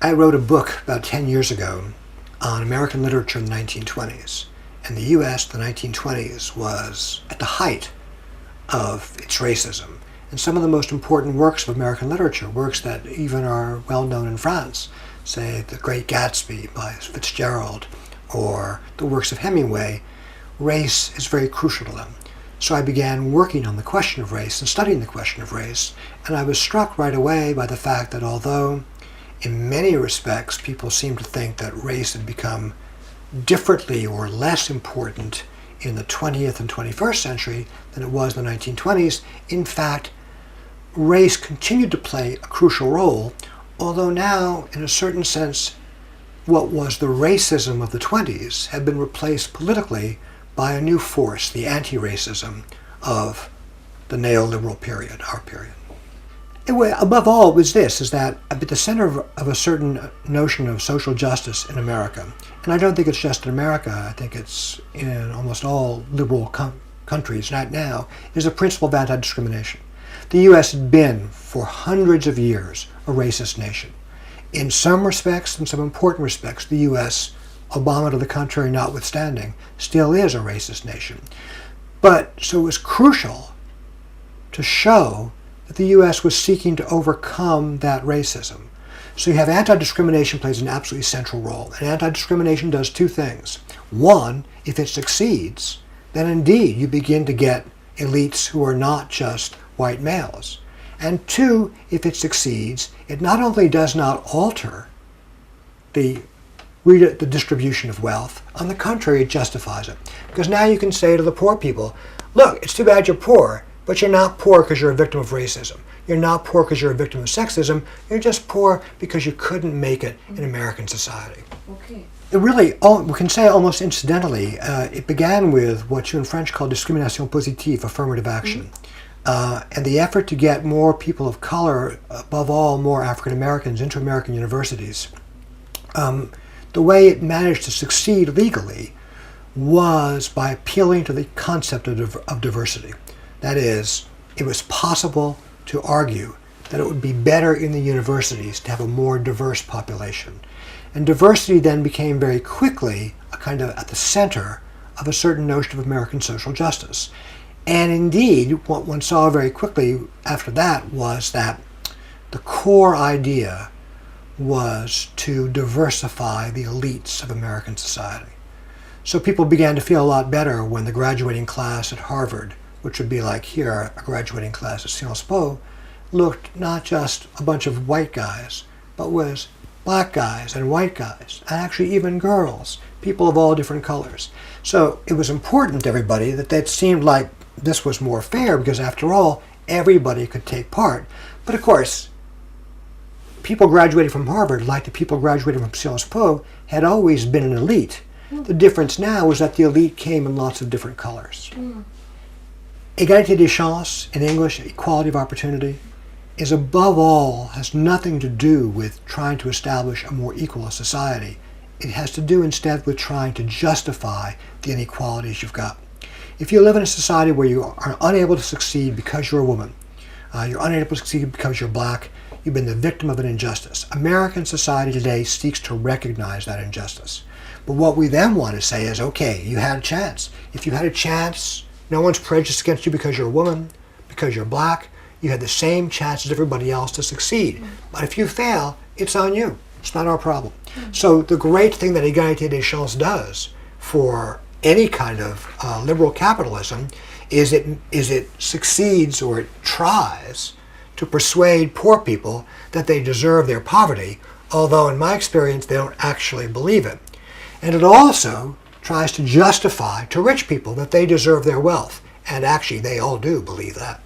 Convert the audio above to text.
I wrote a book about 10 years ago on American literature in the 1920s. And the U.S. in the 1920s was at the height of its racism. And some of the most important works of American literature, works that even are well known in France, say The Great Gatsby by Fitzgerald, or the works of Hemingway, race is very crucial to them. So I began working on the question of race and studying the question of race, and I was struck right away by the fact that although in many respects people seem to think that race had become differently or less important in the 20th and 21st century than it was in the 1920s, in fact, race continued to play a crucial role, although now, in a certain sense, what was the racism of the 20s had been replaced politically by a new force, the anti-racism of the neoliberal period, our period. Anyway, above all, it was this, is that at the center of a certain notion of social justice in America, and I don't think it's just in America, I think it's in almost all liberal countries right now, is the principle of anti-discrimination. The U.S. had been, for hundreds of years, a racist nation. In some respects, in some important respects, the U.S., Obama to the contrary notwithstanding, still is a racist nation. But so it was crucial to show that the U.S. was seeking to overcome that racism. So you have anti-discrimination plays an absolutely central role. And anti-discrimination does two things. One, if it succeeds, then indeed you begin to get elites who are not just white males. And two, if it succeeds, it not only does not alter the distribution of wealth, on the contrary, it justifies it. Because now you can say to the poor people, look, it's too bad you're poor, but you're not poor because you're a victim of racism. You're not poor because you're a victim of sexism. You're just poor because you couldn't make it in American society. Okay. It really, we can say almost incidentally, it began with what you in French call discrimination positive, affirmative action. And the effort to get more people of color, above all more African Americans, into American universities. The way it managed to succeed legally was by appealing to the concept of diversity. That is, it was possible to argue that it would be better in the universities to have a more diverse population. And diversity then became very quickly a kind of at the center of a certain notion of American social justice. And indeed, what one saw very quickly after that was that the core idea was to diversify the elites of American society. So people began to feel a lot better when the graduating class at Harvard, which would be like here, a graduating class at Sciences Po, looked not just a bunch of white guys, but was black guys and white guys, and actually even girls, people of all different colors. So it was important to everybody that it seemed like this was more fair because after all, everybody could take part. But of course, people graduating from Harvard, like the people graduating from Sciences Po, had always been an elite. The difference now is that the elite came in lots of different colors. Égalité des chances, in English, equality of opportunity, is above all, has nothing to do with trying to establish a more equal society. It has to do instead with trying to justify the inequalities you've got. If you live in a society where you are unable to succeed because you're a woman, you're unable to succeed because you're black, you've been the victim of an injustice. American society today seeks to recognize that injustice. But what we then want to say is, okay, you had a chance. If you had a chance, no one's prejudiced against you because you're a woman, because you're black. You had the same chance as everybody else to succeed. But if you fail, it's on you. It's not our problem. So the great thing that égalité des chances does for any kind of liberal capitalism is it succeeds, or it tries to persuade poor people that they deserve their poverty, although in my experience they don't actually believe it. And it also tries to justify to rich people that they deserve their wealth, and actually they all do believe that.